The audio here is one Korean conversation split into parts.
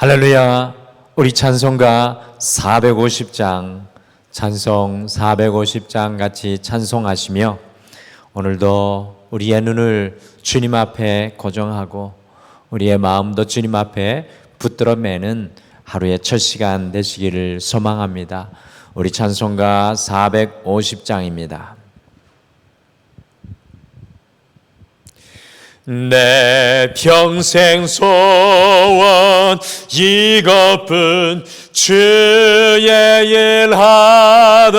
할렐루야. 우리 찬송가 450장, 찬송 450장 같이 찬송하시며 오늘도 우리의 눈을 주님 앞에 고정하고 우리의 마음도 주님 앞에 붙들어 매는 하루의 첫 시간 되시기를 소망합니다. 우리 찬송가 450장입니다. 내 평생 소원 이것뿐, 주의 일 하다가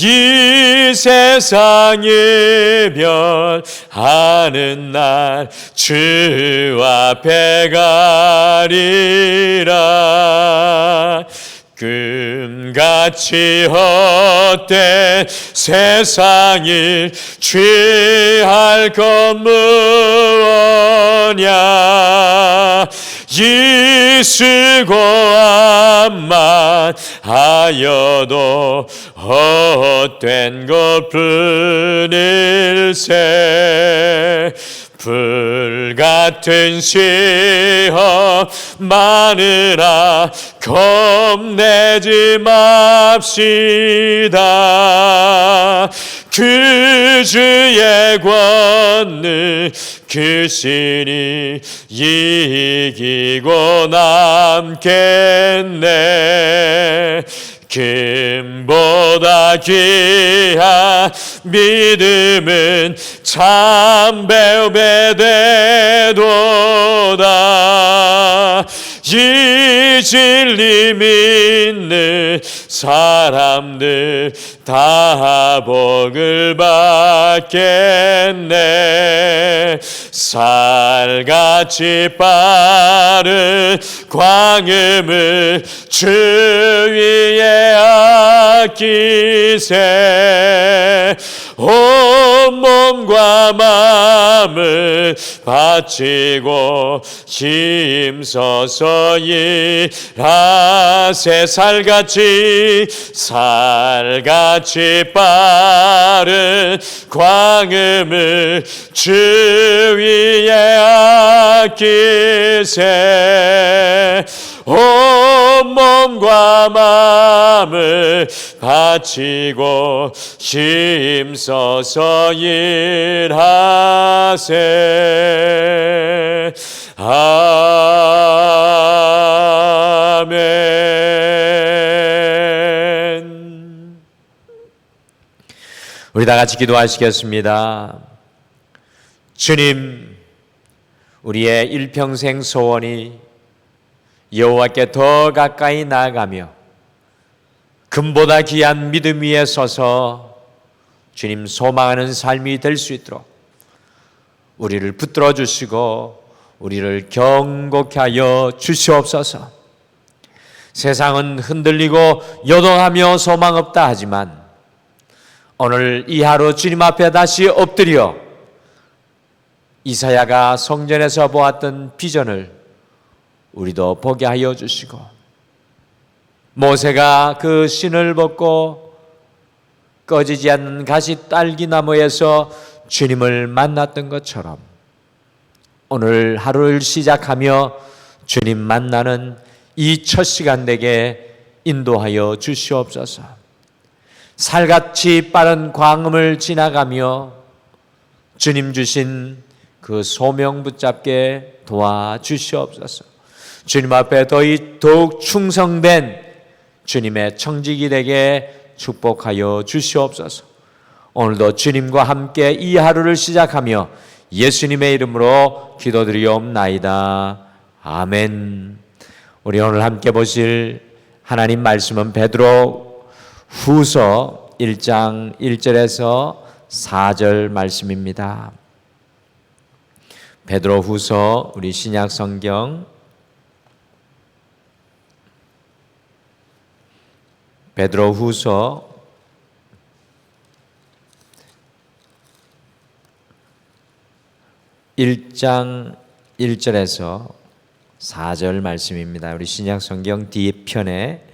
이 세상 이별하는 날 주 앞에 가리라. 금같이 헛된 세상을 취할 것 무엇냐. 이 수고함만 하여도 헛된 것뿐일세. 불같은 시험 많으나 겁내지 맙시다. 그 주의 권능 그 신이 이기고 남겠네. 금보다 귀한 믿음은 참 배움에 되도다. 이 진리 믿는 사람들 다 복을 받겠네. 살같이 빠른 광음을 주 위에 아끼세. 온몸과 마음을 바치고 힘써서 일하세. 살같이 빠른 광음을 주 위에 아끼세. 온몸과 마음을 바치고 힘써서 일하세. 아멘. 우리 다 같이 기도하시겠습니다. 주님, 우리의 일평생 소원이 여호와께 더 가까이 나아가며 금보다 귀한 믿음 위에 서서 주님 소망하는 삶이 될 수 있도록 우리를 붙들어 주시고 우리를 경고케 하여 주시옵소서. 세상은 흔들리고 요동하며 소망 없다 하지만 오늘 이 하루 주님 앞에 다시 엎드려 이사야가 성전에서 보았던 비전을 우리도 보게 하여 주시고, 모세가 그 신을 벗고 꺼지지 않는 가시 딸기나무에서 주님을 만났던 것처럼 오늘 하루를 시작하며 주님 만나는 이 첫 시간 되게 인도하여 주시옵소서. 살같이 빠른 광음을 지나가며 주님 주신 그 소명 붙잡게 도와주시옵소서. 주님 앞에 더욱 충성된 주님의 청직이 되게 축복하여 주시옵소서. 오늘도 주님과 함께 이 하루를 시작하며 예수님의 이름으로 기도드리옵나이다. 아멘. 우리 오늘 함께 보실 하나님 말씀은 베드로 후서 1장 1절에서 4절 말씀입니다. 베드로 후서 우리 신약 성경 베드로 후서 1장 1절에서 4절 말씀입니다. 우리 신약 성경 뒤편에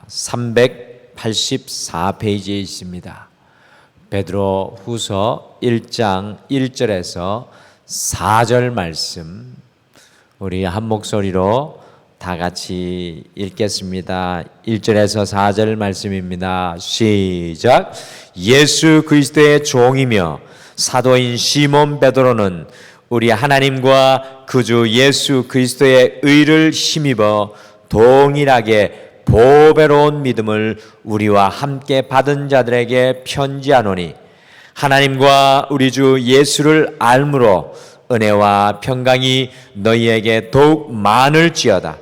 384페이지에 있습니다. 베드로 후서 1장 1절에서 4절 말씀 우리 한 목소리로 다 같이 읽겠습니다. 1절에서 4절 말씀입니다. 시작. 예수 그리스도의 종이며 사도인 시몬 베드로는 우리 하나님과 그주 예수 그리스도의 의를 힘입어 동일하게 보배로운 믿음을 우리와 함께 받은 자들에게 편지하노니 하나님과 우리 주 예수를 알므로 은혜와 평강이 너희에게 더욱 많을지어다.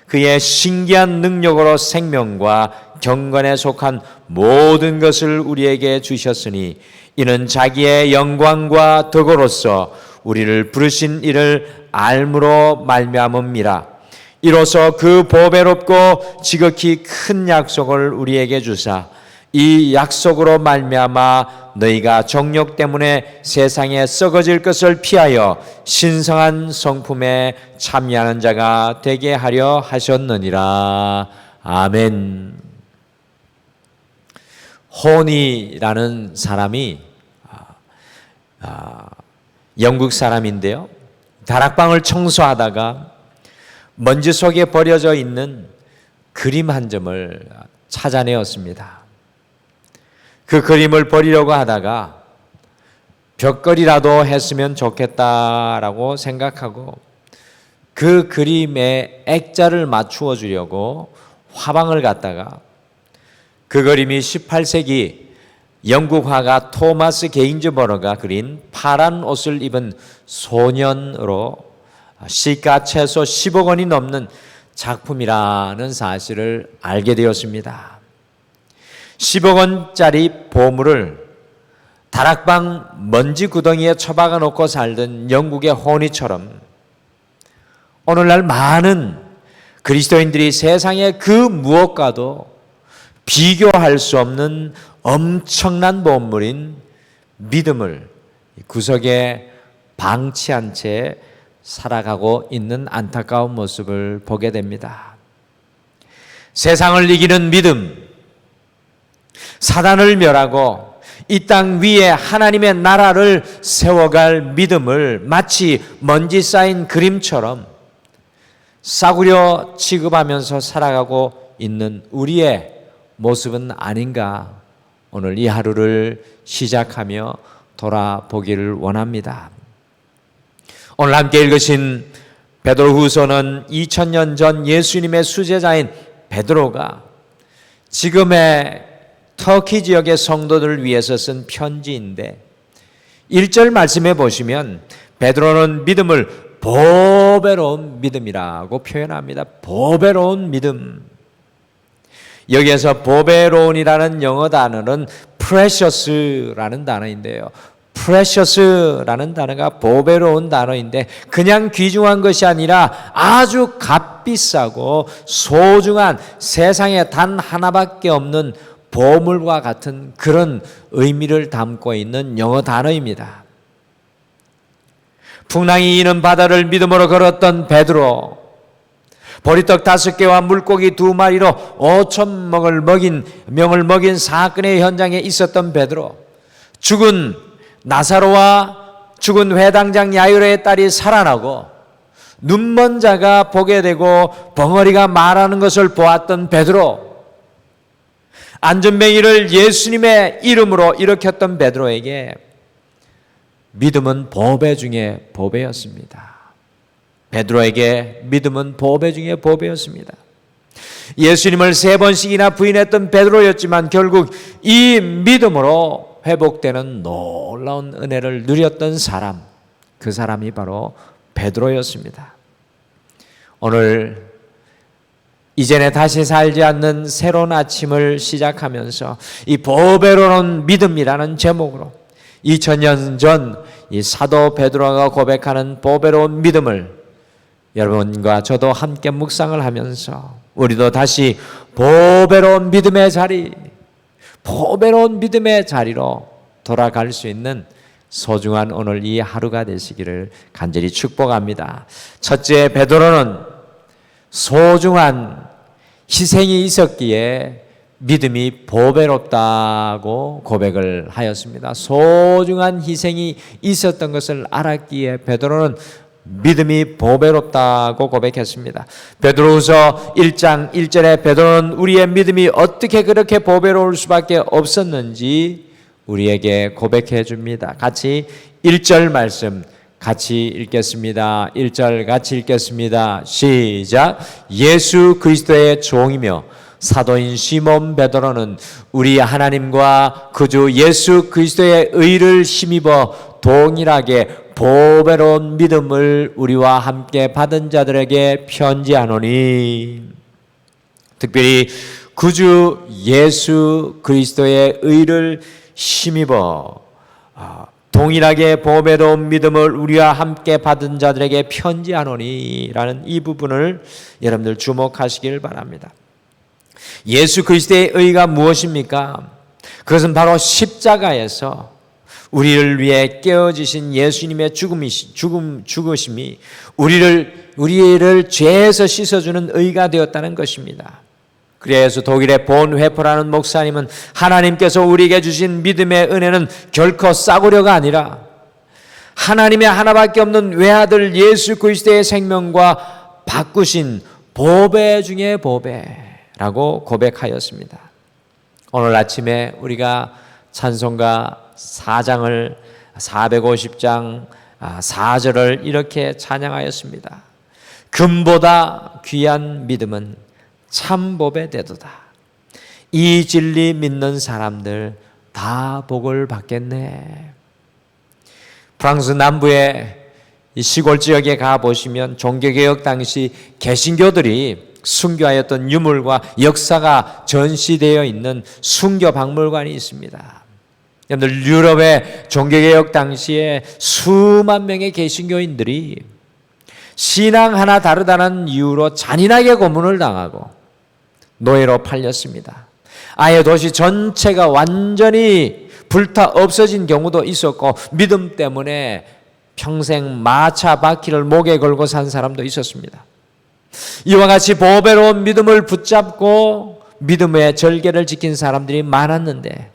그의 신기한 능력으로 생명과 경건에 속한 모든 것을 우리에게 주셨으니 이는 자기의 영광과 덕으로서 우리를 부르신 이를 알므로 말미암음이라. 이로써 그 보배롭고 지극히 큰 약속을 우리에게 주사 이 약속으로 말미암아 너희가 정욕 때문에 세상에 썩어질 것을 피하여 신성한 성품에 참여하는 자가 되게 하려 하셨느니라. 아멘. 호니라는 사람이 영국 사람인데요, 다락방을 청소하다가 먼지 속에 버려져 있는 그림 한 점을 찾아내었습니다. 그 그림을 버리려고 하다가 벽걸이라도 했으면 좋겠다라고 생각하고 그 그림에 액자를 맞추어 주려고 화방을 갔다가 그 그림이 18세기 영국 화가 토마스 게인즈버러가 그린 파란 옷을 입은 소년으로 시가 최소 10억 원이 넘는 작품이라는 사실을 알게 되었습니다. 10억 원짜리 보물을 다락방 먼지 구덩이에 처박아 놓고 살던 영국의 호니처럼 오늘날 많은 그리스도인들이 세상의 그 무엇과도 비교할 수 없는 엄청난 보물인 믿음을 구석에 방치한 채 살아가고 있는 안타까운 모습을 보게 됩니다. 세상을 이기는 믿음, 사단을 멸하고 이 땅 위에 하나님의 나라를 세워갈 믿음을 마치 먼지 쌓인 그림처럼 싸구려 취급하면서 살아가고 있는 우리의 모습은 아닌가, 오늘 이 하루를 시작하며 돌아보기를 원합니다. 오늘 함께 읽으신 베드로후서는 2000년 전 예수님의 수제자인 베드로가 지금의 터키 지역의 성도들을 위해서 쓴 편지인데 1절 말씀해 보시면 베드로는 믿음을 보배로운 믿음이라고 표현합니다. 보배로운 믿음. 여기에서 보배로운이라는 영어 단어는 precious라는 단어인데요, precious라는 단어가 보배로운 단어인데 그냥 귀중한 것이 아니라 아주 값비싸고 소중한, 세상에 단 하나밖에 없는 보물과 같은 그런 의미를 담고 있는 영어 단어입니다. 풍랑이 이는 바다를 믿음으로 걸었던 베드로, 보리떡 5개와 물고기 2마리로 5,000명을 먹인 사건의 현장에 있었던 베드로, 죽은 나사로와 죽은 회당장 야이로의 딸이 살아나고 눈먼 자가 보게 되고 벙어리가 말하는 것을 보았던 베드로, 안전뱅이를 예수님의 이름으로 일으켰던 베드로에게 믿음은 보배 중에 보배였습니다. 베드로에게 믿음은 보배 중에 보배였습니다. 예수님을 3번씩이나 부인했던 베드로였지만 결국 이 믿음으로 회복되는 놀라운 은혜를 누렸던 사람, 그 사람이 바로 베드로였습니다. 오늘 이전에 다시 살지 않는 새로운 아침을 시작하면서 이 보배로운 믿음이라는 제목으로 2000년 전 이 사도 베드로가 고백하는 보배로운 믿음을 여러분과 저도 함께 묵상을 하면서 우리도 다시 보배로운 믿음의 자리, 보배로운 믿음의 자리로 돌아갈 수 있는 소중한 오늘 이 하루가 되시기를 간절히 축복합니다. 첫째, 베드로는 소중한 희생이 있었기에 믿음이 보배롭다고 고백을 하였습니다. 소중한 희생이 있었던 것을 알았기에 베드로는 믿음이 보배롭다고 고백했습니다. 베드로후서 1장 1절에 베드로는 우리의 믿음이 어떻게 그렇게 보배로울 수밖에 없었는지 우리에게 고백해 줍니다. 같이 1절 말씀 같이 읽겠습니다. 1절 같이 읽겠습니다. 시작. 예수 그리스도의 종이며 사도인 시몬 베드로는 우리 하나님과 그주 예수 그리스도의 의를 힘입어 동일하게 보배로운 믿음을 우리와 함께 받은 자들에게 편지하노니. 특별히 그주 예수 그리스도의 의를 힘입어 동일하게 보배로운 믿음을 우리와 함께 받은 자들에게 편지하노니 라는 이 부분을 여러분들 주목하시길 바랍니다. 예수 그리스도의 의가 무엇입니까? 그것은 바로 십자가에서 우리를 위해 깨어지신 예수님의 죽으심이 우리를 죄에서 씻어주는 의가 되었다는 것입니다. 그래서 독일의 본 회퍼라는 목사님은 하나님께서 우리에게 주신 믿음의 은혜는 결코 싸구려가 아니라 하나님의 하나밖에 없는 외아들 예수 그리스도의 생명과 바꾸신 보배 중의 보배라고 고백하였습니다. 오늘 아침에 우리가 찬송가 4장을 450장 4절을 이렇게 찬양하였습니다. 금보다 귀한 믿음은 참보배 되도다. 이 진리 믿는 사람들 다 복을 받겠네. 프랑스 남부의 시골 지역에 가보시면 종교개혁 당시 개신교들이 순교하였던 유물과 역사가 전시되어 있는 순교 박물관이 있습니다. 여러분들 유럽의 종교개혁 당시에 수만 명의 개신교인들이 신앙 하나 다르다는 이유로 잔인하게 고문을 당하고 노예로 팔렸습니다. 아예 도시 전체가 완전히 불타 없어진 경우도 있었고 믿음 때문에 평생 마차 바퀴를 목에 걸고 산 사람도 있었습니다. 이와 같이 보배로운 믿음을 붙잡고 믿음의 절개를 지킨 사람들이 많았는데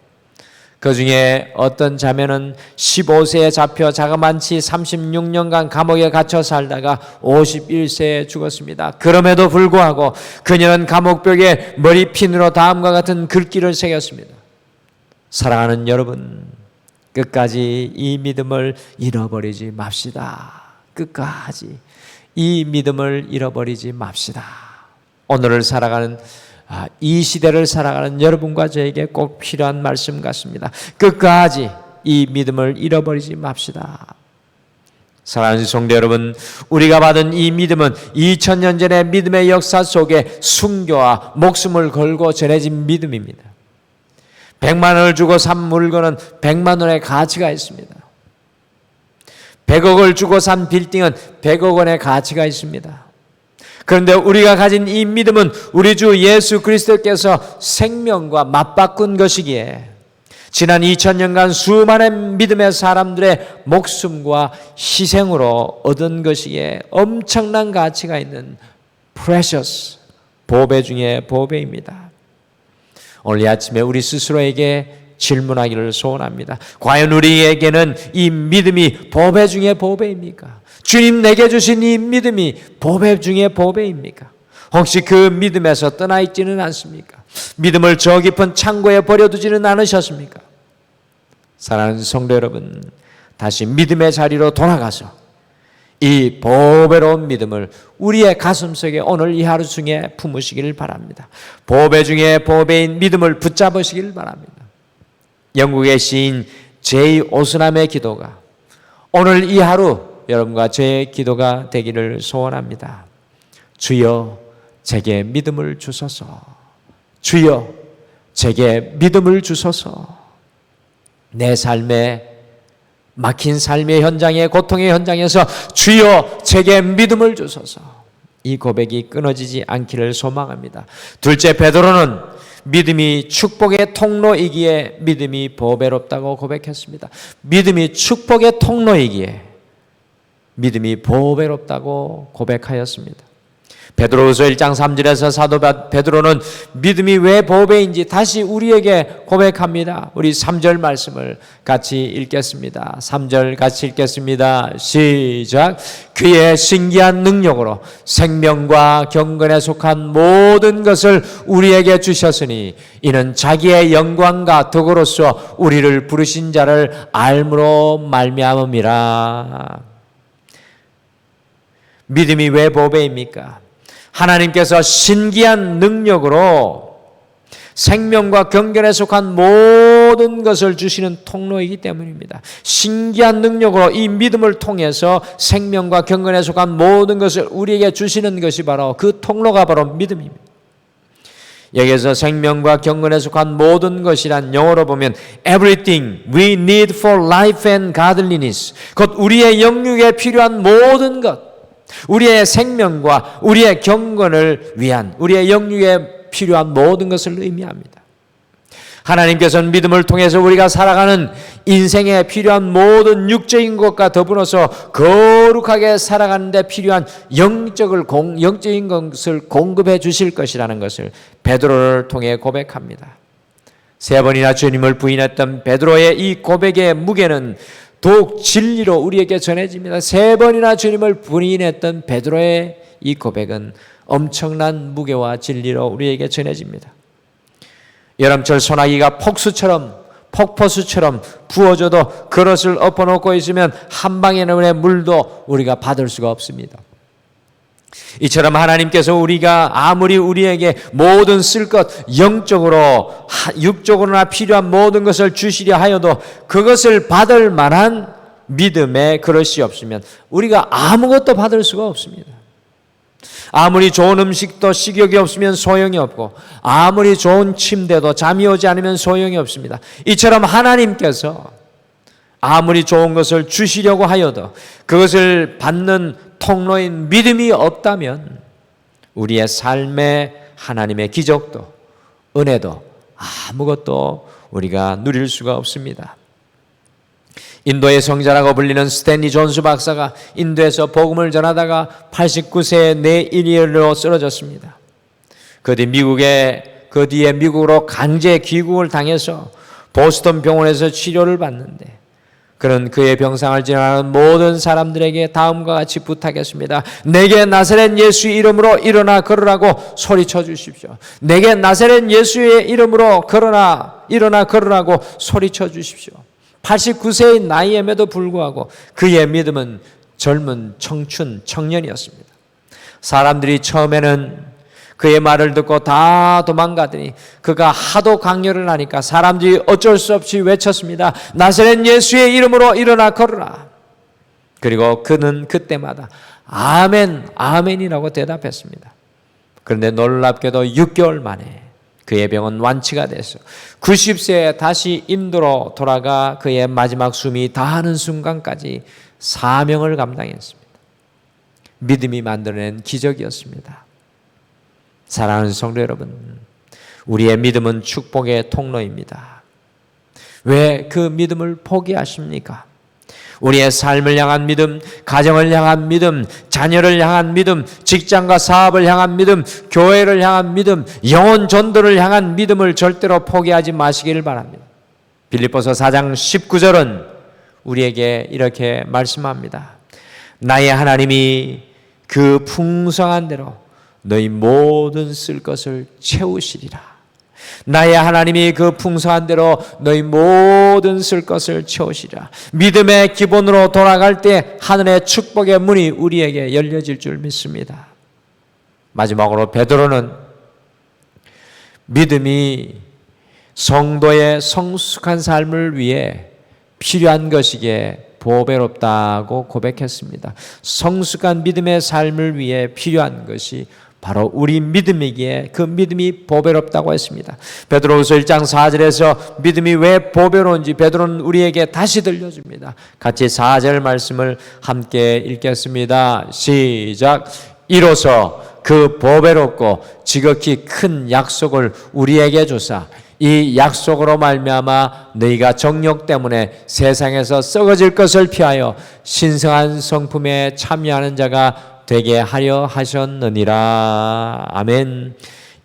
그 중에 어떤 자매는 15세에 잡혀 자그만치 36년간 감옥에 갇혀 살다가 51세에 죽었습니다. 그럼에도 불구하고 그녀는 감옥벽에 머리핀으로 다음과 같은 글귀를 새겼습니다. 사랑하는 여러분, 끝까지 이 믿음을 잃어버리지 맙시다. 끝까지 이 믿음을 잃어버리지 맙시다. 오늘을 살아가는 이 시대를 살아가는 여러분과 저에게 꼭 필요한 말씀 같습니다. 끝까지 이 믿음을 잃어버리지 맙시다. 사랑하는 성도 여러분, 우리가 받은 이 믿음은 2000년 전의 믿음의 역사 속에 순교와 목숨을 걸고 전해진 믿음입니다. 100만 원을 주고 산 물건은 100만 원의 가치가 있습니다. 100억을 주고 산 빌딩은 100억 원의 가치가 있습니다. 그런데 우리가 가진 이 믿음은 우리 주 예수 그리스도께서 생명과 맞바꾼 것이기에 지난 2000년간 수많은 믿음의 사람들의 목숨과 희생으로 얻은 것이기에 엄청난 가치가 있는 precious 보배 중의 보배입니다. 오늘 아침에 우리 스스로에게 질문하기를 소원합니다. 과연 우리에게는 이 믿음이 보배 중의 보배입니까? 주님 내게 주신 이 믿음이 보배 중의 보배입니까? 혹시 그 믿음에서 떠나 있지는 않습니까? 믿음을 저 깊은 창고에 버려두지는 않으셨습니까? 사랑하는 성도 여러분, 다시 믿음의 자리로 돌아가서 이 보배로운 믿음을 우리의 가슴속에 오늘 이 하루 중에 품으시길 바랍니다. 보배 중에 보배인 믿음을 붙잡으시길 바랍니다. 영국의 시인 제이 오스남의 기도가 오늘 이 하루 여러분과 저의 기도가 되기를 소원합니다. 주여 제게 믿음을 주소서. 주여 제게 믿음을 주소서. 내 삶에 막힌 삶의 현장에 고통의 현장에서 주여 제게 믿음을 주소서. 이 고백이 끊어지지 않기를 소망합니다. 둘째, 베드로는 믿음이 축복의 통로이기에 믿음이 보배롭다고 고백했습니다. 믿음이 축복의 통로이기에 믿음이 보배롭다고 고백하였습니다. 베드로후서 1장 3절에서 사도 베드로는 믿음이 왜 보배인지 다시 우리에게 고백합니다. 우리 3절 말씀을 같이 읽겠습니다. 3절 같이 읽겠습니다. 시작. 그의 신기한 능력으로 생명과 경건에 속한 모든 것을 우리에게 주셨으니 이는 자기의 영광과 덕으로서 우리를 부르신 자를 알므로 말미암음이라. 믿음이 왜 보배입니까? 하나님께서 신기한 능력으로 생명과 경건에 속한 모든 것을 주시는 통로이기 때문입니다. 신기한 능력으로 이 믿음을 통해서 생명과 경건에 속한 모든 것을 우리에게 주시는 것이 바로 그 통로가 바로 믿음입니다. 여기에서 생명과 경건에 속한 모든 것이란 영어로 보면 everything we need for life and godliness, 곧 우리의 영육에 필요한 모든 것, 우리의 생명과 우리의 경건을 위한 우리의 영육에 필요한 모든 것을 의미합니다. 하나님께서는 믿음을 통해서 우리가 살아가는 인생에 필요한 모든 육적인 것과 더불어서 거룩하게 살아가는 데 필요한 영적인 것을 공급해 주실 것이라는 것을 베드로를 통해 고백합니다. 3번이나 주님을 부인했던 베드로의 이 고백의 무게는 더욱 진리로 우리에게 전해집니다. 3번이나 주님을 부인했던 베드로의 이 고백은 엄청난 무게와 진리로 우리에게 전해집니다. 여름철 소나기가 폭포수처럼 부어져도 그릇을 엎어놓고 있으면 한 방의 물도 우리가 받을 수가 없습니다. 이처럼 하나님께서 우리가 아무리 우리에게 모든 쓸 것, 영적으로 육적으로나 필요한 모든 것을 주시려 하여도 그것을 받을 만한 믿음의 그릇이 없으면 우리가 아무것도 받을 수가 없습니다. 아무리 좋은 음식도 식욕이 없으면 소용이 없고 아무리 좋은 침대도 잠이 오지 않으면 소용이 없습니다. 이처럼 하나님께서 아무리 좋은 것을 주시려고 하여도 그것을 받는 통로인 믿음이 없다면 우리의 삶에 하나님의 기적도 은혜도 아무것도 우리가 누릴 수가 없습니다. 인도의 성자라고 불리는 스탠리 존스 박사가 인도에서 복음을 전하다가 89세에 뇌인이로 쓰러졌습니다. 그 뒤에 미국으로 강제 귀국을 당해서 보스턴 병원에서 치료를 받는데 그는 그의 병상을 지나가는 모든 사람들에게 다음과 같이 부탁했습니다. 내게 나사렛 예수의 이름으로 일어나 걸으라고 소리쳐 주십시오. 내게 나사렛 예수의 이름으로 일어나 걸으라고 소리쳐 주십시오. 89세의 나이임에도 불구하고 그의 믿음은 젊은 청년이었습니다. 사람들이 처음에는 그의 말을 듣고 다 도망가더니 그가 하도 강요를 하니까 사람들이 어쩔 수 없이 외쳤습니다. 나사렛 예수의 이름으로 일어나 걸으라. 그리고 그는 그때마다 아멘, 아멘이라고 대답했습니다. 그런데 놀랍게도 6개월 만에 그의 병은 완치가 돼서 90세에 다시 인도로 돌아가 그의 마지막 숨이 다하는 순간까지 사명을 감당했습니다. 믿음이 만들어낸 기적이었습니다. 사랑하는 성도 여러분, 우리의 믿음은 축복의 통로입니다. 왜 그 믿음을 포기하십니까? 우리의 삶을 향한 믿음, 가정을 향한 믿음, 자녀를 향한 믿음, 직장과 사업을 향한 믿음, 교회를 향한 믿음, 영혼 전도를 향한 믿음을 절대로 포기하지 마시기를 바랍니다. 빌립보서 4장 19절은 우리에게 이렇게 말씀합니다. 나의 하나님이 그 풍성한 대로 너희 모든 쓸 것을 채우시리라. 나의 하나님이 그 풍성한 대로 너희 모든 쓸 것을 채우시리라. 믿음의 기본으로 돌아갈 때 하늘의 축복의 문이 우리에게 열려질 줄 믿습니다. 마지막으로 베드로는 믿음이 성도의 성숙한 삶을 위해 필요한 것이기에 보배롭다고 고백했습니다. 성숙한 믿음의 삶을 위해 필요한 것이 바로 우리 믿음이기에 그 믿음이 보배롭다고 했습니다. 베드로후서 1장 4절에서 믿음이 왜 보배로운지 베드로는 우리에게 다시 들려줍니다. 같이 4절 말씀을 함께 읽겠습니다. 시작. 이로써 그 보배롭고 지극히 큰 약속을 우리에게 주사 이 약속으로 말미암아 너희가 정욕 때문에 세상에서 썩어질 것을 피하여 신성한 성품에 참여하는 자가 되게 하려 하셨느니라. 아멘.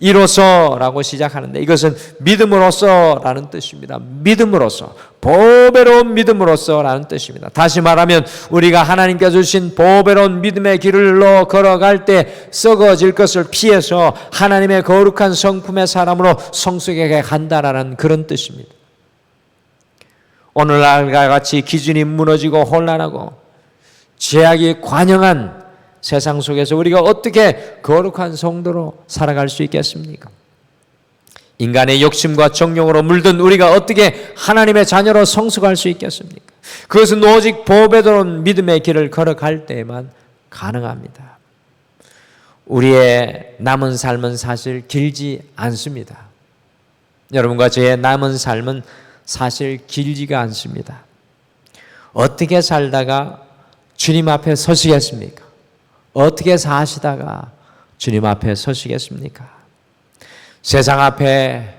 이로써라고 시작하는데 이것은 믿음으로써라는 뜻입니다. 믿음으로써, 보배로운 믿음으로써라는 뜻입니다. 다시 말하면 우리가 하나님께 주신 보배로운 믿음의 길로 걸어갈 때 썩어질 것을 피해서 하나님의 거룩한 성품의 사람으로 성숙하게 간다라는 그런 뜻입니다. 오늘날과 같이 기준이 무너지고 혼란하고 죄악이 관영한 세상 속에서 우리가 어떻게 거룩한 성도로 살아갈 수 있겠습니까? 인간의 욕심과 정욕으로 물든 우리가 어떻게 하나님의 자녀로 성숙할 수 있겠습니까? 그것은 오직 보배로운 믿음의 길을 걸어갈 때에만 가능합니다. 우리의 남은 삶은 사실 길지 않습니다. 여러분과 저의 남은 삶은 사실 길지가 않습니다. 어떻게 살다가 주님 앞에 서시겠습니까? 어떻게 사시다가 주님 앞에 서시겠습니까? 세상 앞에,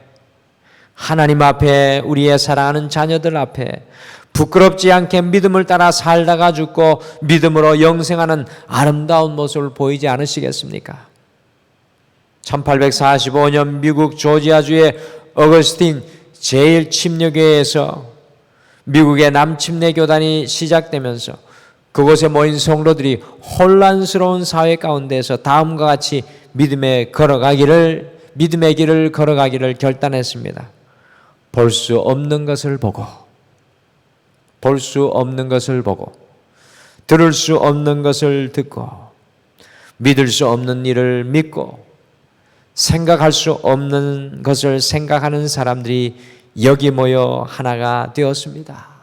하나님 앞에, 우리의 사랑하는 자녀들 앞에 부끄럽지 않게 믿음을 따라 살다가 죽고 믿음으로 영생하는 아름다운 모습을 보이지 않으시겠습니까? 1845년 미국 조지아주의 어거스틴 제1침례교회에서 미국의 남침례 교단이 시작되면서 그곳에 모인 성도들이 혼란스러운 사회 가운데서 다음과 같이 믿음의 길을 걸어가기를 결단했습니다. 볼 수 없는 것을 보고, 볼 수 없는 것을 보고, 들을 수 없는 것을 듣고, 믿을 수 없는 일을 믿고, 생각할 수 없는 것을 생각하는 사람들이 여기 모여 하나가 되었습니다.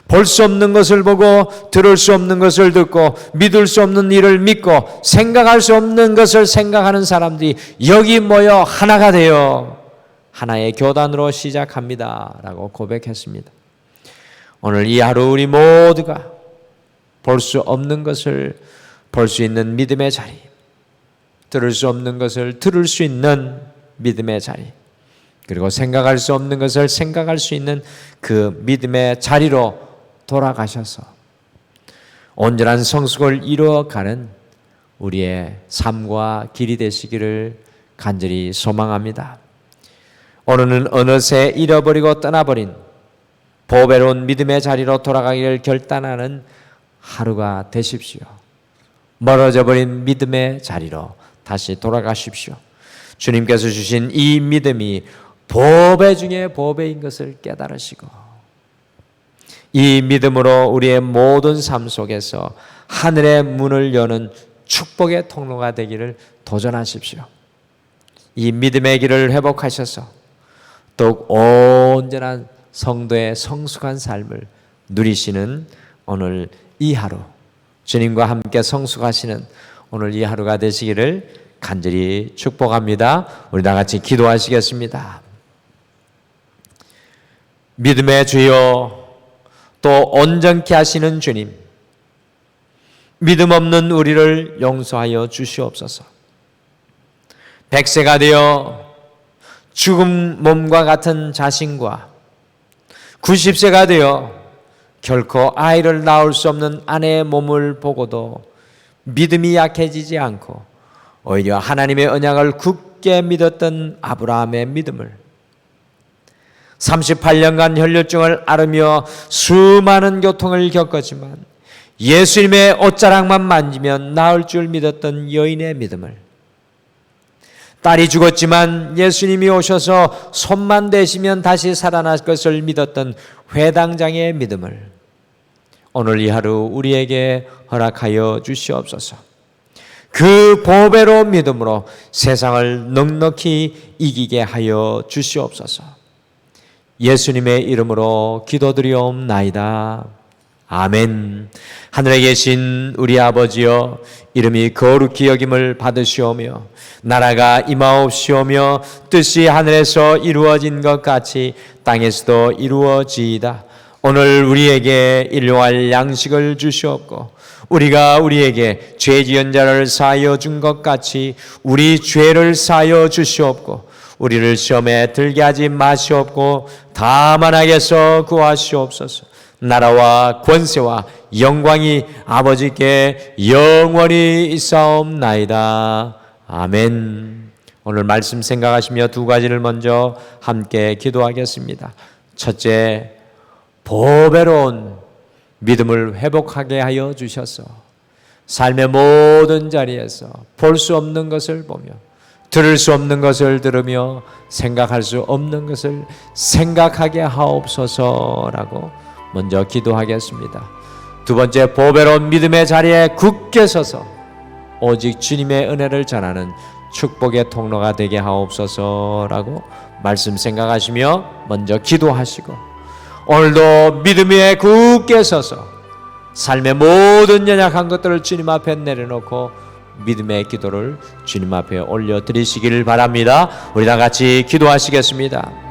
볼 수 없는 것을 보고, 들을 수 없는 것을 듣고, 믿을 수 없는 일을 믿고, 생각할 수 없는 것을 생각하는 사람들이 여기 모여 하나가 되어 하나의 교단으로 시작합니다 라고 고백했습니다. 오늘 이 하루 우리 모두가 볼 수 없는 것을 볼 수 있는 믿음의 자리, 들을 수 없는 것을 들을 수 있는 믿음의 자리, 그리고 생각할 수 없는 것을 생각할 수 있는 그 믿음의 자리로 돌아가셔서 온전한 성숙을 이루어가는 우리의 삶과 길이 되시기를 간절히 소망합니다. 오늘은 어느새 잃어버리고 떠나버린 보배로운 믿음의 자리로 돌아가기를 결단하는 하루가 되십시오. 멀어져 버린 믿음의 자리로 다시 돌아가십시오. 주님께서 주신 이 믿음이 보배 중에 보배인 것을 깨달으시고 이 믿음으로 우리의 모든 삶 속에서 하늘의 문을 여는 축복의 통로가 되기를 도전하십시오. 이 믿음의 길을 회복하셔서 더욱 온전한 성도의 성숙한 삶을 누리시는 오늘 이 하루, 주님과 함께 성숙하시는 오늘 이 하루가 되시기를 간절히 축복합니다. 우리 다 같이 기도하시겠습니다. 믿음의 주여, 또 온전케 하시는 주님, 믿음 없는 우리를 용서하여 주시옵소서. 100세가 되어 죽은 몸과 같은 자신과 90세가 되어 결코 아이를 낳을 수 없는 아내의 몸을 보고도 믿음이 약해지지 않고 오히려 하나님의 언약을 굳게 믿었던 아브라함의 믿음을 38년간 혈류증을 앓으며 수많은 고통을 겪었지만 예수님의 옷자락만 만지면 나을 줄 믿었던 여인의 믿음을, 딸이 죽었지만 예수님이 오셔서 손만 대시면 다시 살아날 것을 믿었던 회당장의 믿음을 오늘 이 하루 우리에게 허락하여 주시옵소서. 그 보배로운 믿음으로 세상을 넉넉히 이기게 하여 주시옵소서. 예수님의 이름으로 기도드리옵나이다. 아멘. 하늘에 계신 우리 아버지여, 이름이 거룩히 여김을 받으시오며 나라가 임하옵시오며 뜻이 하늘에서 이루어진 것 같이 땅에서도 이루어지이다. 오늘 우리에게 일용할 양식을 주시옵고 우리가 우리에게 죄 지은 자를 사하여 준 것 같이 우리 죄를 사하여 주시옵고 우리를 시험에 들게 하지 마시옵고 다만 악에서 구하시옵소서. 나라와 권세와 영광이 아버지께 영원히 있사옵나이다. 아멘. 오늘 말씀 생각하시며 두 가지를 먼저 함께 기도하겠습니다. 첫째, 보배로운 믿음을 회복하게 하여 주셔서 삶의 모든 자리에서 볼 수 없는 것을 보며 들을 수 없는 것을 들으며 생각할 수 없는 것을 생각하게 하옵소서라고 먼저 기도하겠습니다. 두 번째, 보배로운 믿음의 자리에 굳게 서서 오직 주님의 은혜를 전하는 축복의 통로가 되게 하옵소서라고 말씀 생각하시며 먼저 기도하시고, 오늘도 믿음 위에 굳게 서서 삶의 모든 연약한 것들을 주님 앞에 내려놓고 믿음의 기도를 주님 앞에 올려드리시기를 바랍니다. 우리 다 같이 기도하시겠습니다.